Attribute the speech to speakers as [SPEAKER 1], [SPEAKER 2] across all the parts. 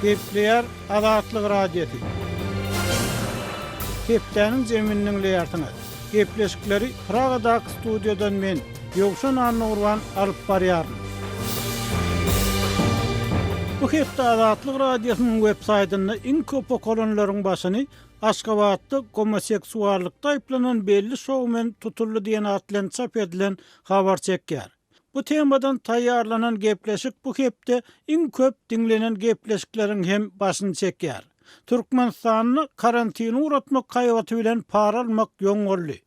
[SPEAKER 1] Gepleyer Azatlyk Radiosu. Hepdeniň jeminiň leýartyny. Gepleşikleri Pragadak studiodan men Ýogşan Annurwan alyp barýaryn. Bu hepde Azatlyk Radiosynyň web saýtyny iň köp okulanylaryň başyny Aşgabatda homoseksuallikda aýplanan belli şowmen tutuldy diýen atlan çap edilen habar çekýär. Bu temadan taýýarlanan gepleşik bu hepde iň köp dinlenen gepleşikleriň hem başyny çekýär. Türkmenistanyny karantiny uratmak gaýwaty bilen para almak ýoňgolly.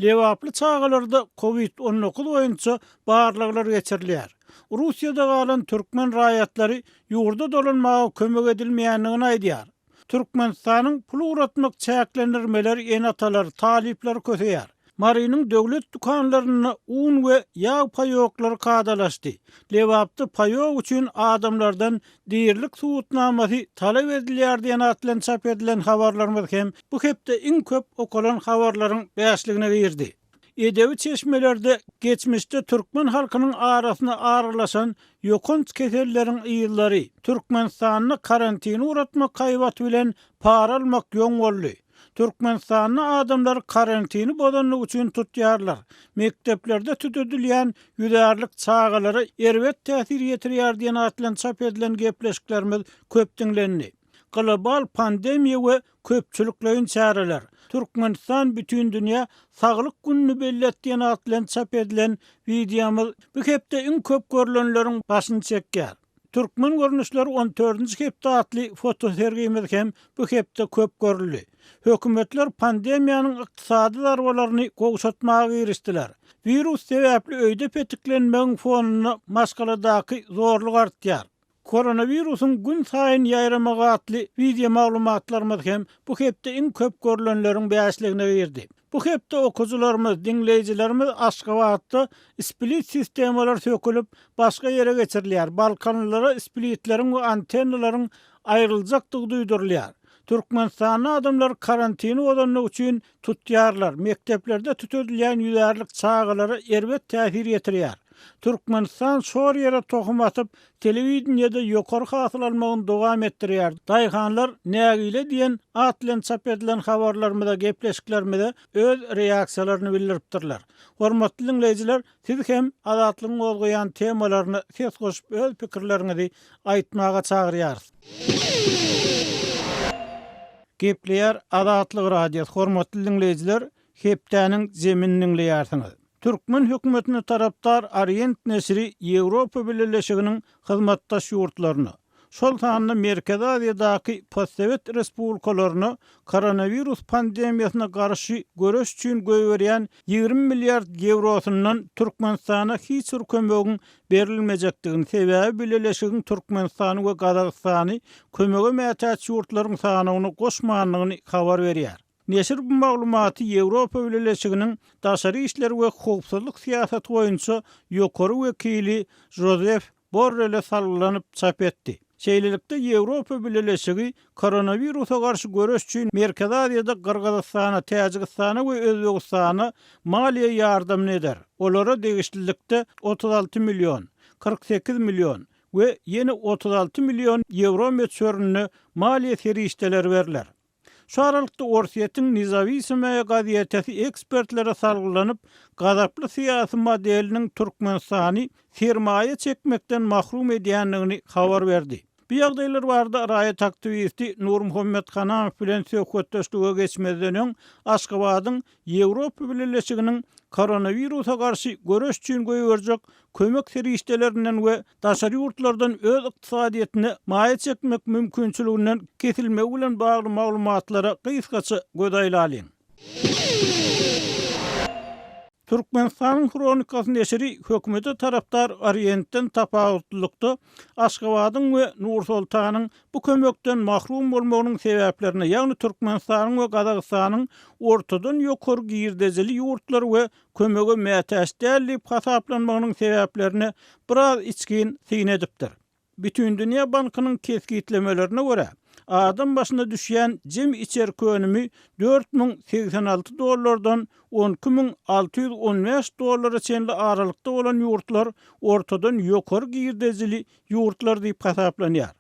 [SPEAKER 1] Lewaply çağalarda COVID-19 boýunça barlyklar geçirilýär. Russiýada galan türkmen raýatlary ýurda dolanmaga kömek edilmeýändigini aýdýar. Türkmenistanyň pul uratmak çäklendirmeleri enatalar, talipler köseýär. Marinin döwlet dukanlaryna un we ýağ paýoklary kadalaşdy. Lewapda paýok üçin adamlardan diýerlik suwutnamasy talap edilýär diýen atlan çap edilen habarlarymyz hem bu hepde iň köp okulan habarlaryň bäşligine girdi. Edebi çeşmelerde geçmişte Türkmen halkynyň arasyna aralaşan ýokunç keselleriň ýyllary Türkmenistanyny karantiny uratmak gaýwaty bilen para almak ýoňgolly. Türkmenistanyň adamlar karantini bodanlyk üçin tutýarlar. Mekteplerde tütedilýän ýüzärlik çağalara erwet täsir ýetirýär diýen atlan çap edilen gepleşiklerimiz köp dinlendi. Global pandemiýa we köpçüliklerin çäreler. Türkmenistan bütün dünýä saglyk gününi belletdiýen atlan çap edilen videomyz bu hepde iň köp görülenleriň başyny çekýär. Türkmen görnüşleri 14-nji hepde atly fotosergimiz hem bu hepde köp görüldi. Hökümetler pandemiýanyň ykdysady darwalaryny gowşatmaga girişdiler. Virus sebäpli öýde petiklenmegiň fonuny maşgaladaky zorluk artýar. Koronavirusyň gün saýyn ýaýramaga atly video maglumatlarymyz hem bu hepde iň köp görülenleriň bäşligine girdi. Bu hepde okujularymyz, dinleýijilerimiz Aşgabatda split sistemalar sökülüp başga ýere geçirilýär. Balkanlara splitleriň we antennalaryň aýryljakdygy duýdurulýar. Türkmenistanyň adamlar karantini bodanlyk üçin tutýarlar. Mekteplerde tütedilýän ýüzärlik çağalara erwet täsir ýetirýär. Türkmenistan şor ýere tohum atyp telewizionyada ýokary hasyl almagyny dowam etdirýär. Daýhanlar nägile diýen atlan çap edilen habarlarymyza, gepleşiklerimizde öz reaksiýalaryny bildiripdirler. Hormatly dinleýijiler, siz hem azatlygyň bolýan temalaryny ses goşup öz pikirleriňizi aýtmaga çagyrýarys. Gepleýär Azatlyk Radiosu. Hormatly dinleýijiler, hepdeniň jeminiň leýarsyňyz. Türkmen hökümetine taraptar Orient nesri Ýewropa Birleşiginiň hyzmatdaş ýurtlaryny, şol sanyny Merkezi Aziýadaky postsovet respublikalaryny koronavirus pandemiýasyna garşy göreş üçin göýberýän 20 milliard ýewrosundan Türkmenistana hiç bir kömegiň berilmejekdigini sebäbi Birleşigiň Türkmenistany we Gazagystany kömege mätäç ýurtlaryň sanyny goşmanlygyny habar berýär. Nesir bu maglumaty Ýewropa Birleşiginiň daşary işler we howpsuzlyk siýasaty boýunça ýokary wekili Joseph Borrell salgylanyp çap etdi. Şeýlelikde Ýewropa Birleşigi koronawirusa garşy göreş üçin Merkezi Aziýada Kyrgyzstana, Täjikistana we Özbegistana maliýe ýardam eder. Olara degişlilikde 36 milyon, 48 milyon we ýene 36 milyon ýewro meçörüne maliýe serişdeler berler. Şu aralykda Orsiýetiň nizavi isme gaziýetesi ekspertlere salgylanyp, gazaply syýasy modeliniň Türkmenistany sermaýe çekmekden mahrum edýändigini habar berdi. Bu ýagdaýlar barada raýat aktivisti Nur Muhammed Hanamow bilen söhbetdeşlige geçmezden öň Aşgabatyň Ýewropa Birleşiginiň koronawirusa garşy göreş üçin goýberjek kömek serişdelerinden we daşary ýurtlardan öz ykdysadyetine maýa çekmek mümkinçiliginden kesilmegi bilen bagly maglumatlara gysgaça gödaýlalyň. Türkmenistanyň kronikasy nesiri hökümete taraptar Orientden tapawutlukda Aşgabatyň we Nur-Sultanyň bu kömekden mahrum bolmagynyň sebäplerini, ýagny Türkmenistanyň we Gazagystanyň ortadan ýokary girdejeli ýurtlar we kömege mätäç dälip hasaplanmagynyň sebäplerini biraz içgin syn edipdir. Bütün Dünýä Bankynyň keskitlemelerine görä adam başına düşýän jem içerki önümi $4086 $12615 çenli aralykda bolan ýurtlar ortadan ýokary girdejili ýurtlar diýip hasaplanýar.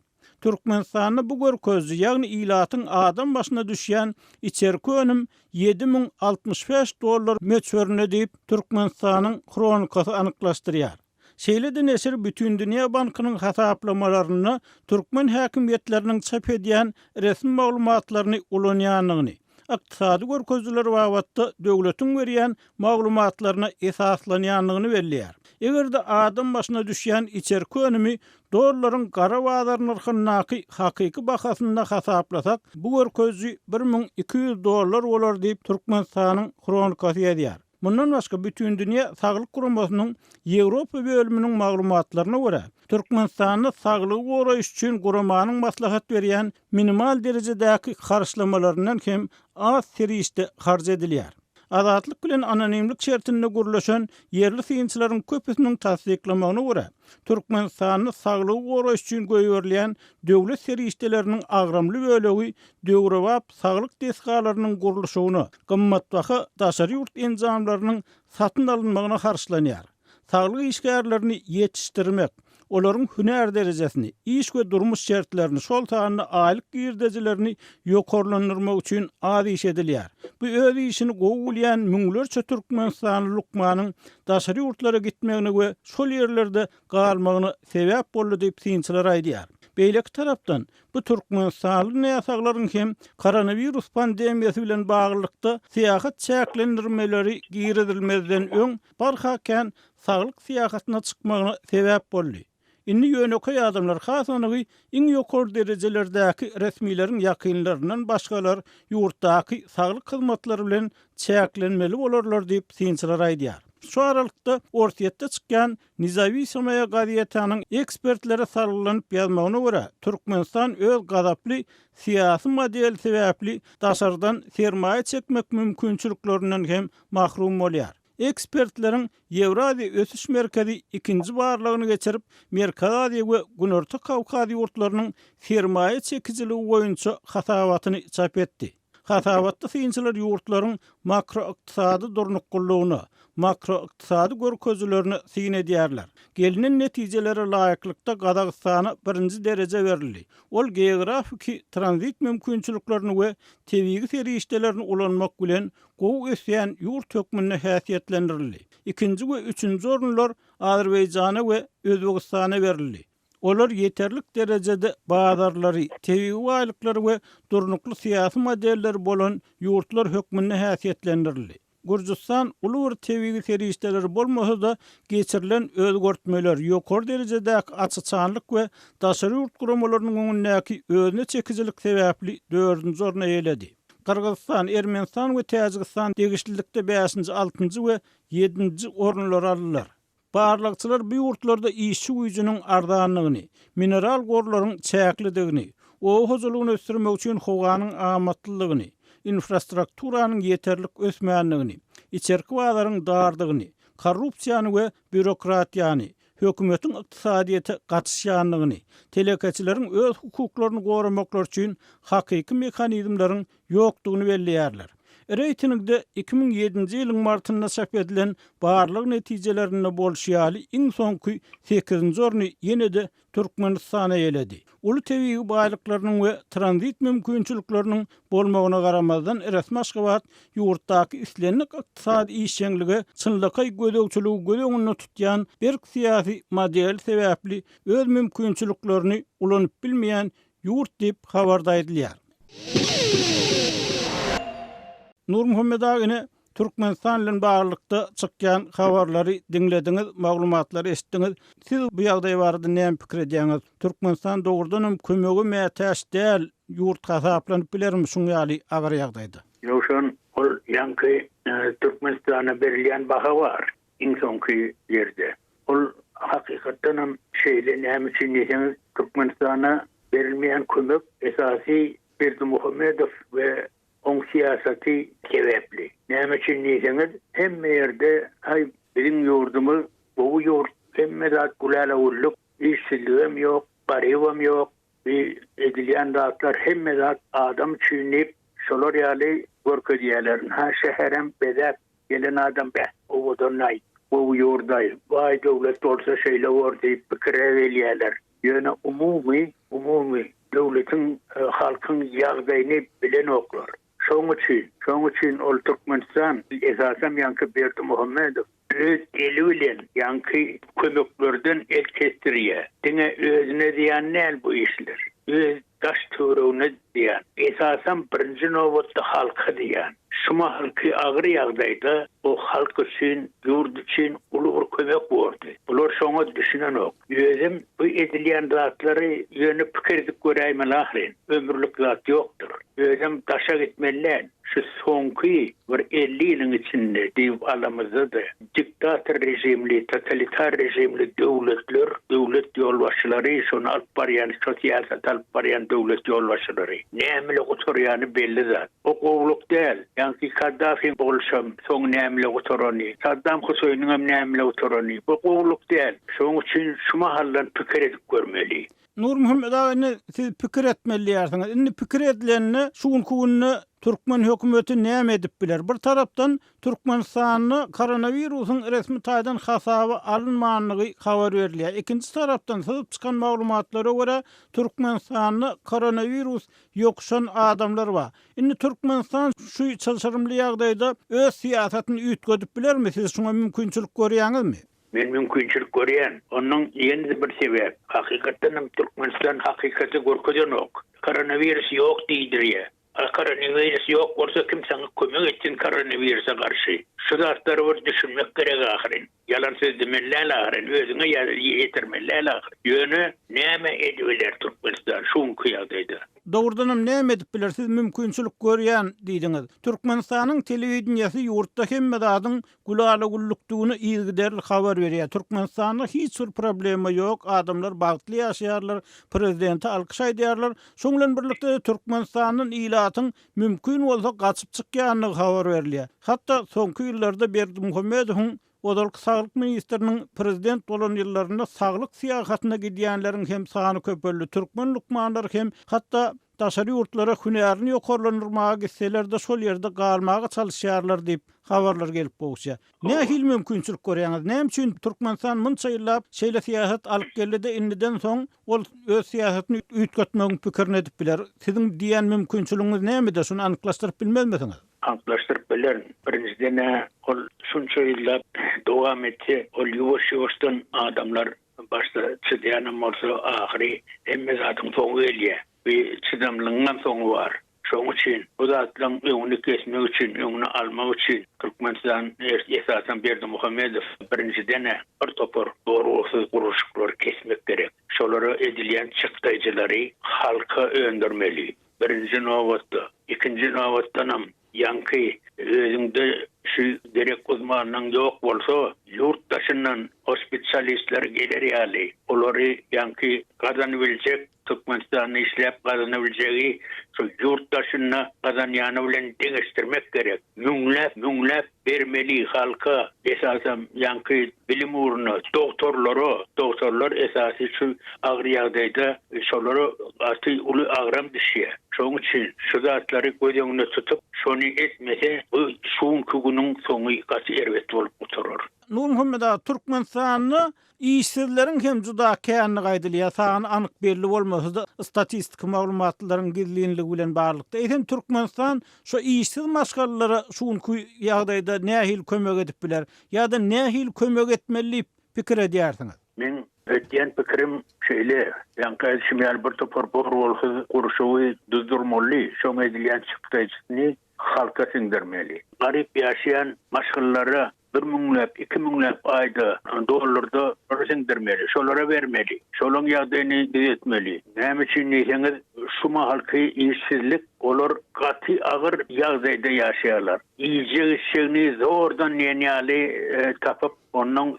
[SPEAKER 1] Türkmenistanyny bu görkezli, ýagny ilatyň adam başyna düşýän içerki önüm $7065 meçörüne diýip Türkmenistanyň kronikasy anyklaşdyrýar. Şeýle nesir bütün dünýä bankynyň hasaplamalarını türkmen häkimiýetleriniň çap edýän resmi maglumatlaryny ulanýanlygyny, ykdysady görkezler wagtda döwletiň berýän maglumatlaryna esaslanýanlygyny belliýär. Egerde adam başyna düşýän içerki önümi dollaryň gara bazar narhyny hakyky bahasynda hasaplasak, bu görkezli $1200 bolar diýip Türkmenistanyň kronikasy ýazýar. Bundan başga bütün dünýä saglyk guramasynyň Ýewropa bölüminiň maglumatlaryna görä, Türkmenistanyň saglygy goraýyş üçin guramanyň maslahat berýän minimal derejedäki harçlamalaryndan hem az serişde harç edilýär. Azatlyk bilen anonimlik şertinde gurulşan yerli synçylaryň köpüsiniň tasdiklamagyna görä, Türkmenistanyň saglygy goraýyş üçin göýberilýän döwlet serişdeleriniň agramly bölegi Döwrewap saglyk deskalarynyň gurulşyny, gymmatbaha daşary ýurt enjamlarynyň satyn alynmagyna harçlanýar. Saglyk işgärlerini ýetişdirmek, olaryň hünär derejesini, iş we durmuş şertlerini, şol taýany aýlyk girdejelerini ýokarlandyrmak üçin ady iş edilýär. Bu öz işini gowulýan müňlerçe Türkmenistanly lukmanyň daşary ýurtlara gitmegine we şol ýerlerde galmagyny sebäp boldy diýip synçylar aýdýar. Beýleki tarapdan bu Türkmenistanly näsaklaryň hem koronavirus pandemiýasy bilen baglykda syýahat çäklendirmeleri giridilmezden öň barhaken saglyk syýahatyna çykmagyna sebäp boldy. Inni ýöneköy adamlar hasanygy iň ýokary derejelerdäki resmiýlerin ýakynlaryndan başgalar ýurtdaky saglyk hyzmatlary bilen çäklenmeli bolarlar diýip synçylar aýdýar. Şu aralykda ortaýatda çykýan Nizavi Samaya gazetanyň ekspertlere sarylanyp ýazmagyna görä, Türkmenistan öz gazaply syýasy model sebäpli daşardan sermaýe çekmek mümkinçiliklerinden hem mahrum bolýar. Ekspertleriň Ýewraziýa ösüş merkezi ikinji barlygyny geçirip, Merkaziýa we Günorta Kawkaziýa ýurtlarynyň sermaýe çekiciligi boýunça hasabatyny çap etdi. Hasabatda synçylar ýurtlaryň makroiqtisady durnuklugyny, makroiqtisady görkezlerini syn edýärler. Gelinen netijelere laýyklykda Gazagystana birinji derece berildi. Ol geografiki tranzit mümkinçiliklerini we tebigi serişdelerini ulanmak bilen gowy ösýän ýurt hökmüne häsiýetlendirildi. Ikinji we üçünji orunlar Azerbaýjana we Özbegistana berildi. Olar yeterlik derecede bazarlary, tebigi aýlyklary we durnukly syýasy modelleri bolan ýurtlar hökmüne häsiýetlendirildi. Gürcistan ulur tebigi serişdeleri bolmasa geçirilen özgörtmeler ýokary derejedäki açyçanlyk we daşary ýurt guramalarynyň öňündäki özüne çekicilik sebäpli 4-nji oruna eýledi. Kyrgyzstan, Ermenistan we Täjikistan degişlilikde 5-nji, 6-njy we 7-nji orunlary aldylar. Barlykçylar bu ýurtlarda işçi güýjüniň ardanlygyny, mineral gorlaryň çäklidigini, o hozurlugyny ösdürmek üçin howanyň amatlylygyny, infrastrukturanyň yeterlik ösmänligini, içerki bazarlyň dardygyny, korrupsiýany we bürokratiýany, hökümetiň ykdysadyýety gatşýanlygyny, telekeçileriň öz hukuklaryny goramaklar üçin hakyky mehanizmlaryň ýokdugyny belliýärler. Reytingde 2007-nji ýylyň martynda çap edilen barlyk netijelerini bolşýaly iň soňky 8-nji orny ýene-de Türkmenistana eýledi. Ulu tebigi baýlyklarynyň we tranzit mümkinçilikleriniň bolmagyna garamazdan resmi Aşgabat ýurtdaky islenlik ykdysady işçiligi çynlykay gödөгçiligi gödöňünde tutýan bir syýasy model sebäpli öz mümkinçiliklerini ulanyp bilmeýän ýurt diýip habarda edilýär. Nur Muhammed Agine Türkmenistan bilen baglykda çykýan habarlary dinlediňiz, maglumatlary eşitdiňiz. Siz bu ýagdaý barada näme pikir edýäňiz? Türkmenistan dogrudan kömegi mätäş däl ýurt hasaplanyp bilermi şuň ýaly agar ýagdaýda?
[SPEAKER 2] Ýokşan ol ýanky Türkmenistana berilýän baha bar iň soňky ýerde. Ol hakykatdan hem şeýle näme üçin diýseniz Türkmenistana berilmeýän kömek esasy Berdimuhammedow we on siyaseti sebäpli. Näme üçin diýseniz, hemme ýerde hay bizim ýurdumyz, bu ýurt hemme zat gulala ulluk, işçiligim ýok, barywam ýok, edilýän zatlar hemme zat adam çüýnip, şolar ýaly görkezýärler. Ha şäherem bedäp gelen adam be, o bodonay, o ýurday, vay döwlet bolsa şeýle bor diýip pikir edilýärler. Ýöne umumy döwletin halkyň ýagdaýyny bilen oklar. Şoň üçin ol Türkmenistan esasen ýanky Berdimuhammedow öz eli bilen ýanky kömeklerden el kestirýär. Diňe özüne diýen näl bu işler? Öz daş töwregine diýen. Esasen birinji nowatda halka diýen. Şuma halky agyr ýagdaýda o halk üçin, ýurt üçin ulug kömek berdi. Bular şoňa düşünen ok. Özüm bu edilýän zatlary ýöne pikir edip göräýmen ahirin. Ömürlük zat ýokdur. Özüm daşa gitmeliler. Şu soňky bir 50 ýylyň içinde diýip alamyzda diktator rejimli, totalitar rejimli döwletler, döwlet ýolbaşçylary, şonu alyp barýan sosial alyp barýan döwlet ýolbaşçylary näme oturýany belli zat. O gowluk däl. Ýanky Kaddafi bolşam, soň näme oturany, Saddam Huseyniň hem näme oturany. Bu gowluk däl. Şoň üçin şu mahallan pikir edip görmeli.
[SPEAKER 1] Nur Muhammed ağayny siz pikir etmeli ýarsyňyz. Indi pikir edilenni şuňkuny Türkmen hökümeti näme edip biler? Bir tarapdan Türkmenistanyny koronawirusyň resmi taýdan hasaby alınmanlygy habar berilýär. Ikinji tarapdan syzyp çykan maglumatlara görä Türkmenistanyny koronavirus ýokşan adamlar bar. Indi Türkmenistan şu çylşyrymly ýagdaýda öz siýasatyny üýtgedip bilermi? Siz şuňa mümkinçilik görýäňizmi?
[SPEAKER 2] Men mümkinçilik görýän. Onuň ýeňi bir sebäp. Hakykatdan Türkmenistan hakykati görkezen ok. Koronavirus ýok diýdirýär. Koronavirus ýok bolsa kim sana kömek etsin koronavirusa garşy. Şu zatları bir düşünmek gerek ahirin. Yalan söz demeler ahirin. Özüne yetirmeler ahirin. Ýöne näme ediler Türkmenistan şuň ýagdaýda.
[SPEAKER 1] Dogrudanam näme edip biler? Siz mümkinçilik görýän diýdiňiz. Türkmenistanyň telewizionyasy ýurtda hemme zadyň gulaly gullukdugyny ýygyderli habar berýär. Türkmenistanda hiç bir problema ýok. Adamlar bagtly ýaşaýarlar, prezidenti alkyş aýdýarlar. Şoň bilen birlikde Türkmenistanyň ilatyň mümkin bolsa gaçyp çykýanyny habar berilýär. Hatda soňky ýyllarda Berdimuhammedowyň Odalyk Saglyk Ministriniň prezident bolan ýyllarynda saglyk siýasatyna gidýänleriň hem sany köpeldi. Türkmen lukmanlar hem hatda daşary ýurtlara hünärini ýokarlandyrmaga gitseler de şol ýerde galmaga çalışýarlar diýip habarlar gelip bolýar. Nähil mümkinçilik görýäňiz? Näme üçin Türkmenistan munça ýyllap şeýle siýasat alyp geldi-de indiden soň ol öz siýasatyny üýtgetmäň pikirini edip biler. Siziň diýen mümkinçiligiňiz näme-de şunu anyklaşdyryp bilmezmisiňiz?
[SPEAKER 2] Anyklaşdyryp bilen. Birinciden ol şunça ýyllap dowam etdi. Ol ýuwaş-ýuwaşdan adamlar başda çydýany bolsa ahyry hemme zatyň soňu gelýär. Bir çydamlygyň soňu bar. Şoň üçin bu zatlaryň öňüni kesmek üçin, öňüni almak üçin Türkmenistan esasen Berdimuhammedow birinciden bir topar doğrusyz guruşyklar kesmek gerek. Şolary edilýän çykdaýjylary halka öndürmeli. Birinji nowatda, ikinji nowatdanam ýanky özüňde şu gerek uzmanlygyň ýok bolsa, ýurtdaşyndan hospitalistler geler ýaly. Olary ýanky gazanybiljek Türkmenistan'ı işlep kazanabileceği şu yurttaşına kazanyanı bilen deňeşdirmek gerek. Müňläp bermeli halka esasen yankı bilim uğruna doktorlar esası şu ağır ýagdaýda şolary atı uly agram düşýär. Şoň üçin şu zatlary göz tutup şonu etmese bu şuňky günüň soňy gaçy erbet bolup oturur.
[SPEAKER 1] Nur Muhammed Türkmenistanyny işsizleriň hem juda känni gaýdylýar. Sany anyk belli bolmasa statistik maglumatlaryň gizlinligi bilen barlykda. Eýsem Türkmenistan şu işsiz maşgallara şuňky ýagdaýda nähil kömek edip biler ýa-da nähil kömek etmeli pikir edýärsiňiz?
[SPEAKER 2] Men etdiýän pikirim şeýle, ýanky şimýär bir topar bolsa guruşugy düzdürmeli. Şoň edilýän çykdaýjyny halka siňdirmeli. Garyp ýaşaýan maşgallara 1.000-2.000 ayda dollarda siňdirmeli. Şolara bermeli. Şolaryň ýagdaýyny düzeltmeli. Näme üçin diýseniz şu mahalky işsizlik olar gaty agyr ýagdaýda ýaşaýarlar. Ýeşegini zordan ýenýäli tapyp onun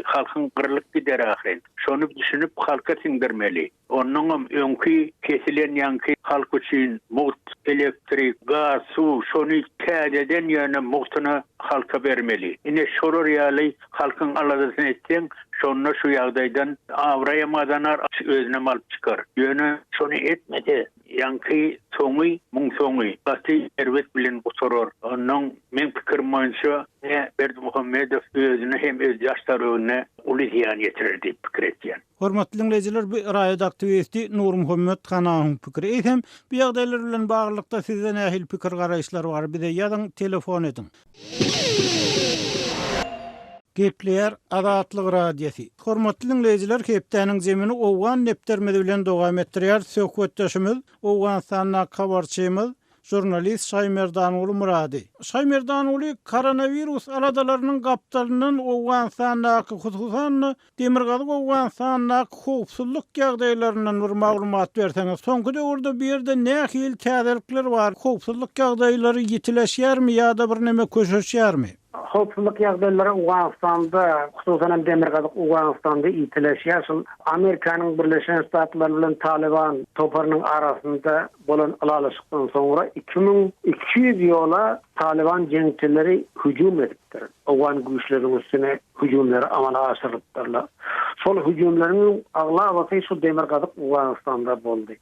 [SPEAKER 2] halkın gırlık gider ahirin. Şonu düşünüp halka siňdirmeli. Onun öňkü kesilen yankı halk üçin mut, elektrik, gaz, su, şonu täzeden ýöne mutuna halka bermeli. Ine şolar ýaly halkın aladysyny etsen, şonu şu ýagdaýdan awraýamadan özüne alyp çykar. Ýöne şonu etmedi. Yankı soňy, muň soňy, gaty erbet bilen oturur. Onun men pikirim boýunça Berdimuhammedow özüne hem öz ýaşlaryna uly ziýan ýetirir diýip pikir etýär.
[SPEAKER 1] Hormatly dinleyijiler, bu raýat aktivisti Nur Muhammed Kanaň pikiri etem. Bu ýagdaýlar bilen baglykda sizden nähil pikir garaýşlar bar? Bize ýazyň, telefon edin. Gepler Azatlyk radiosi. Hormatly dinleyijiler, hepdeniň zemini owgan neptermedi bilen dowam etdirýär. Söhbetdeşimiz Owganistanyň habarçymyz jurnalist Şaýmerdan uly Murady. Şaýmerdan uly koronavirus aladalarynyň gapdalynyň Owganistanyň hususan Demirgazyk Owganistanyň howpsuzlyk ýagdaýlarynyň bir maglumat berseňiz. Soňky döwürde bir ýerde nähil täzelikler bar? Howpsuzlyk ýagdaýlary ýetileşýärmi ýa-da bir näme köşeşýärmi?
[SPEAKER 3] Howpsuzlyk ýagdaýlary Owganistanda, hususan Demirgazyk Owganistanda ýetileşýär. Amerikanyň Birleşen Ştatlary bilen Taliban toparynyň arasynda bolan alalaşykdan soňra 2200 ýola Taliban jeňçileri hüjum edipdir. Owgan güýçleriň üstüne hüjumlary amala aşyrypdyrlar. Şol hüjumlaryň aglawaty şu Demirgazyk Owganistanda boldy.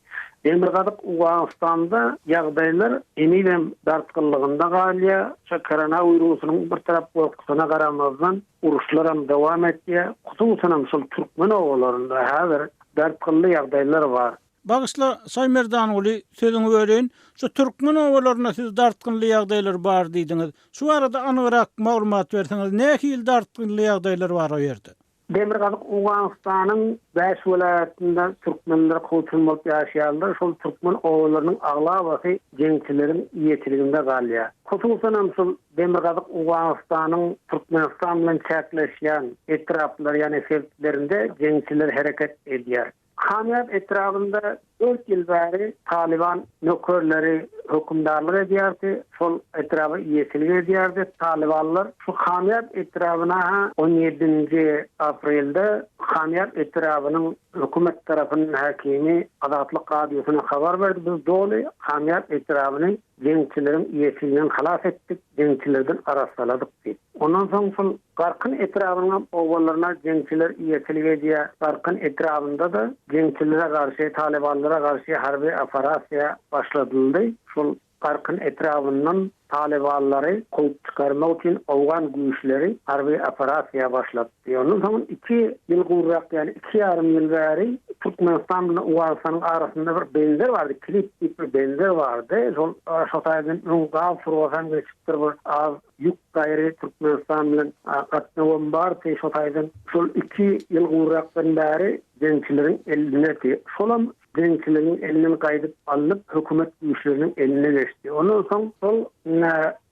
[SPEAKER 3] Demirgazyk Owganistanda ýagdaýlar enilem dartgynlygynda galýa, şu koronawirusynyň bir tarap bolgyna garamazdan uruşlar hem dowam etdi. Hususan şol türkmen owlarynda häzir dartgynly ýagdaýlar bar.
[SPEAKER 1] Bagysla Şaýmerdan uly sözüňi berin. Şu türkmen owlaryna siz dartgynly ýagdaýlar bar diýdiňiz. Şu arada anygyrak maglumat berseňiz, nähil dartgynly ýagdaýlar bar o ýerde?
[SPEAKER 3] Demirgazyk Owganistanyň 5 welaýatynda türkmenler howpsuz bolup ýaşaýarlar. Şol türkmen owlarynyň aglawaty jeňçileriň ýetiliginde galýar. Hususan şol Demirgazyk Owganistanyň Türkmenistan bilen çäkleşýän etraplar, ýani sertlerinde jeňçiler hereket edýär. Hamiyat etrafında 4 yıl beri Taliban nökerleri hükümdarlık ediyordu. Sol etrafı iyesilik ediyordu. Talibanlar şu Hamiyat etrafına 17. April'de Hamiyat etrafının hükümet tarafının hakimi Azatlyk Radyosu'na haber verdi. Biz dolu Hamiyat etrafını jeňçilerin iyesiliğinden halas ettik. Jeňçilerden arasaladık deyip. Ondan soň şol garkyn etrafına owallarına jeňçiler iyesilik edýär. Garkyn etrafında da jeňçilere garşy, Talibanlara garşy harby operasiýa başladyldy. Şol garkyn etrafından Talibanlary goýup çykarmak üçin Owgan güýçleri harby operasiýa başlatdy. Ondan soň 2 ýyl gurrak, ýani 2,5 ýyl bäri Türkmenistan bilen Owganistanyň arasynda bir benzer bardy, klip bir benzer bardy. Şol şotaýdan öňga furwasan geçipdir bir az ýük gaýry Türkmenistan bilen gatnawam bar, şotaýdan şol 2 ýyl gurrakdan bäri jeňçileriň eline şolam jeňçilerin elinden gaýdyp alyp hökümet güýçleriniň eline geçdi. Ondan soň şol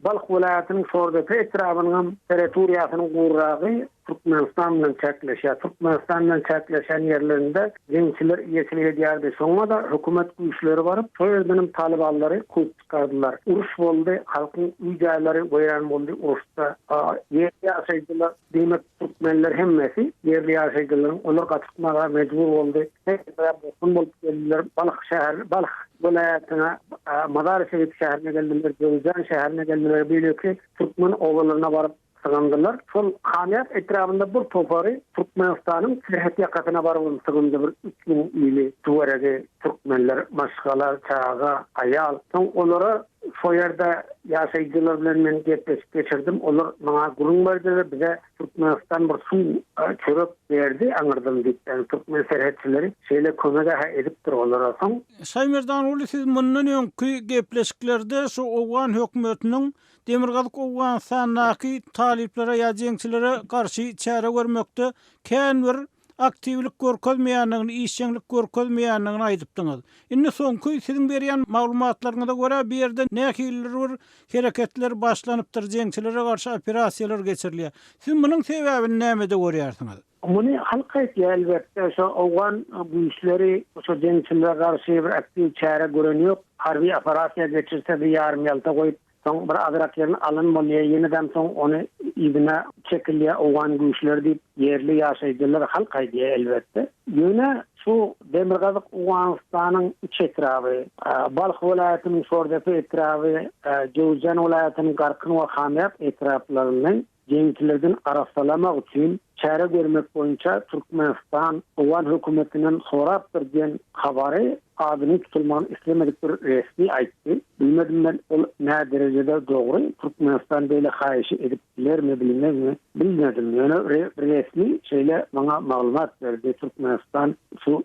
[SPEAKER 3] Balx welaýatynyň şorda etrabynyň territoriýasynyň gurragy Türkmenistan bilen çäkleşýär. Türkmenistan bilen çäkleşen ýerlerinde jeňçiler ýetilik edýärdi. Soňra da hökümet güýçleri baryp, şol ýerden Talibanlary goýup çykardylar. Uruş boldy, halkyň üýjärleri goýran boldy. Uruşda ýerli ýaşaýdylar. Demek türkmenler hemmesi ýerli ýaşaýdylar. Olar gaçykmaga mejbur boldy. Tekrar bolup geldiler. Balx welaýatyna, Mazar-ı-Şerif şäherine geldiler, Gölzan şäherine geldiler. Beýleki türkmen owlaryna baryp sığındılar. Şol Hamiyat etrafında bir topary Türkmenistanyň Sirhat ýakatyna baryp sığındy. Bir 3000 ýyly tuwarage türkmenler, maşgalar, çaga, aýal. Soň olara şu ýerde ýaşaýjylar bilen men gepleşip geçirdim. Olar maňa gurun berdiler. Bize Türkmenistan bir su çörek berdi, aňyrdan diýip. Türkmen serhetçileri şeýle kömege edipdir olara. Soň
[SPEAKER 1] Şaýmerdan uly siz mundan öňki gepleşiklerde şu Owgan hökümetiniň Demirgazyk Owganistanyň taliplere ýa jeňçilere garşy çäre görmekde kän bir aktivlik görkezmeýändigini, işçilik görkezmeýändigini aýdypdyňyz. Indi soňky siziň berýän maglumatlaryňyza görä bir ýerde nähili bir hereketler başlanypdyr, jeňçilere garşy operasiýalar geçirilýär. Siz munyň sebäbini näme de görýärsiňiz?
[SPEAKER 3] Muny halka elbette şu Owgan güýçleri şu jeňçilere garşy bir aktiv çäre görenýär. Harby operasiýa geçirse bir ýarym ýylda goýup soň bir azrak ýerini alınmaly, ýeniden soň ony ibine çekilýär Owgan güýçleri diýip ýerli ýaşaýjylar halka diýär elbette. Ýöne şu Demirgazyk Owganistanyň iç etrafy, Balx welaýatynyň şordaky etrafy, Gölzan welaýatynyň garkyn we Hamiyat etraflaryny jeňçilerden arasalamak üçin çare görmek boyunça Türkmenistan Owan hökümetinin soraptır diyen habary adını tutulman istemedik bir resmi aytdy. Bilmedim ben o ne derecede doğru. Türkmenistan böyle hayışı edipler mi bilinmez mi? Bilmedim. Yani resmi şeyle bana malumat verdi. Türkmenistan şu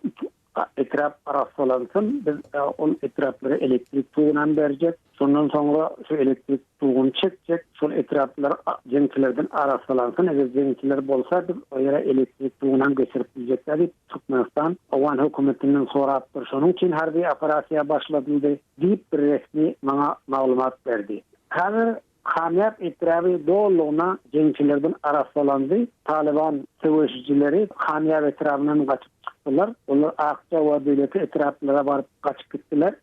[SPEAKER 3] etraf arasalansın. Biz on etrafları elektrik tuğunan verecek. Sondan sonra şu elektrik tuğun çekecek. Şu etraflar cenklerden arasalansın. Eğer cenkler bolsa o yere elektrik tuğunan geçirip diyecekler. Türkmenistan Owan hükümetinin soraptır. Şunun için harbi operasya başladı deyip bir resmi bana malumat verdi. Hazır Hamiyat etrafı doğulluğuna cenkçilerden arasalandı. Taliban savaşçıları Hamiyat etrafından kaçıp çıktılar. Onlar Akça ve devleti etraflara varıp kaçıp gittiler.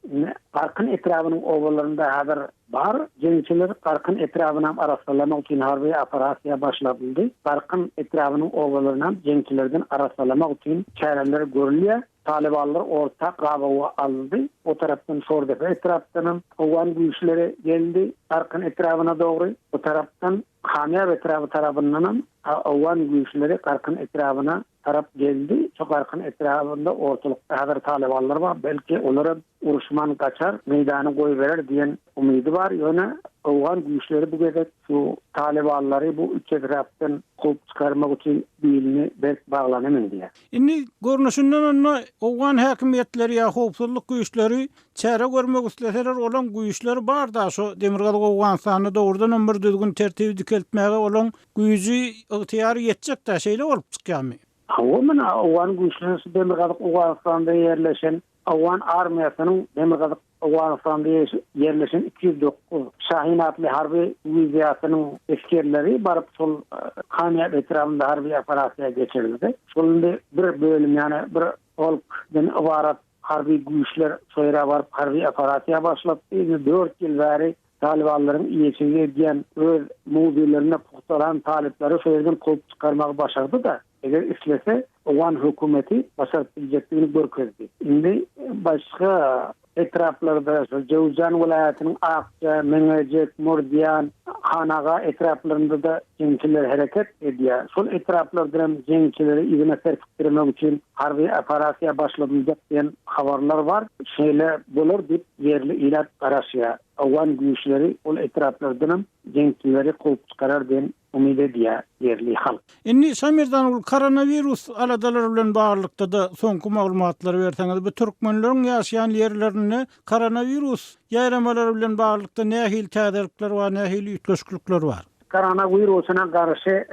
[SPEAKER 3] Karkın etrafının ovalarında haber var. Cenkçiler Karkın etrafından arasalamak için harbi operasya başladı. Karkın etrafının ovalarından cenkçilerden arasalamak için çareler görülüyor. Talibanlar ortak gabava aldı. O taraftan sordu. Etraftan Owan güçleri geldi. Karkın etrafına doğru. O taraftan Hamiyat etrafı tarafından Owan güçleri Karkın etrafına taraf geldi. Çok Karkın etrafında ortalıkta hazır Talibanlar var. Belki onlara uruşman kaçar, meydanı koyuverir diyen umidi var. Yani Owan güçleri bu gece şu Talibanları bu üç etraftan kulup çıkarmak için dilini belki bağlanamın diye.
[SPEAKER 1] Inni görnüşünden onda Owan häkimetleri ya howpsuzlyk güýçleri çäre görmek isleseler olan güýçleri bar da şu Demirgal Owganstany dogrudan bir düzgün tertibi dikeltmäge olan güýji ygtyýary ýetjek da şeýle bolup çykýarmy?
[SPEAKER 3] Awamana Owan güýçleri Demirgal Owganstanda yerleşen Owan armiýasynyň Demirgal Owganstanda yerleşen 209 Şahin adly harbi diviziýasynyň eskerleri barıp şol Hamiyat etrafında harbi operasiýa geçirildi. Şolunda bir bölüm yani bir olkdan ibarat harbi güýçler soýra barıp harbi operasiýa başlatdy. 4 ýyl bäri Talibanların iyisini diyen öz muğdirlerine puhtalan talipleri soyerden kolup çıkarmak başardı da eğer işlese Owan hükümeti başarabileceklerini görkezdi. Şimdi başka etraflarda Jowzan vilayetinin Akça, Mengecek, Mordiyan, Hanaga etraflarında da cenkçiler hareket ediyor. Sol etraflardan cenkçileri izine serpiktirmek için harbi operasya başlamayacak diyen haberler var. Şöyle bulur deyip yerli ilat araşıyor. Owan güýçleri ol etraflardan cenkçileri kolup çıkarar diyen umid ediyor yerli halk.
[SPEAKER 1] Inni Samirdan ul koronavirus aladalar bilen bağlykda da soňky maglumatlary berseňiz, bu türkmenleriň ýaşaýan ýerlerinde koronavirus ýaýramalary bilen bağlykda nähil täzirlikler we nähil ýetgeşiklikler bar?
[SPEAKER 3] Koronavirusuna karşı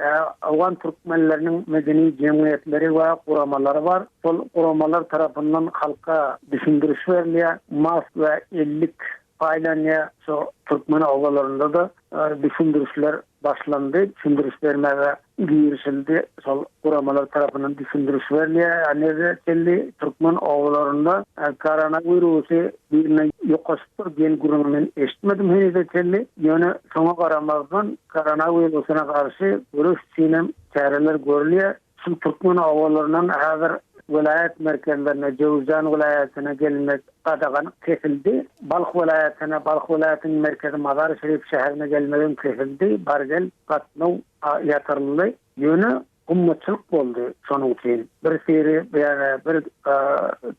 [SPEAKER 3] Owan Türkmenlerinin medeni cemiyetleri ve kuramaları var. Sol kuramalar tarafından halka düşündürüş veriliyor. Mask ve ellik paylanıya Türkmen ovalarında da düşündürüşler başlandı. Düşündürüş vermeye girişildi. Sol kuramalar tarafından düşündürüş veriliyor. Yani Türkmen ovalarında koronavirüsü birine yokaştır diyen kurumunu eşitmedim. Henüz de yani sona karamazdan koronavirüsüne karşı görüş sinem çareler görülüyor. Şu Türkmen ovalarından hazır vilayet merkezlerine, Jowzan vilayetine gelmek qadağan kesildi. Balx vilayetinin merkezi Mazar-ı Şerif şehrine gelmeden kesildi. Bargel qatnaw yatırıldı. Yönü ummatçılık boldu şonun için. Bir seri bir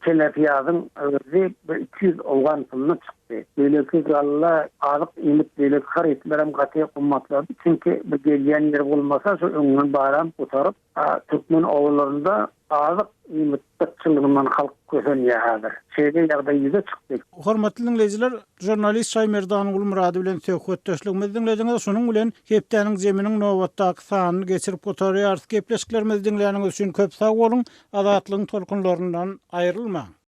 [SPEAKER 3] telefiyazın özü 200 Owan puluna çıktı. Böyleki galla azık imit böyleki haritlerim qatı ummatladı. Çünkü bu gelyen yer olmasa şu öňünden baram utarıp Türkmen oğullarında azık imit-çılgından halk kösenýär hazır. Şeýle ýagdaýda çykdy.
[SPEAKER 1] Hormatly dinleýijiler, jurnalist Samirdan Ulmurady bilen söhbetdeşligimiz dinleýäňiz. Şonuň bilen hepdeniň zeminiň nowatdaky sanyny geçirip gotarýar. Gepleşiklerimizi dinleýäniňiz üçin köp sag bolun. Azatlygyň tolkunlaryndan aýrylmaň.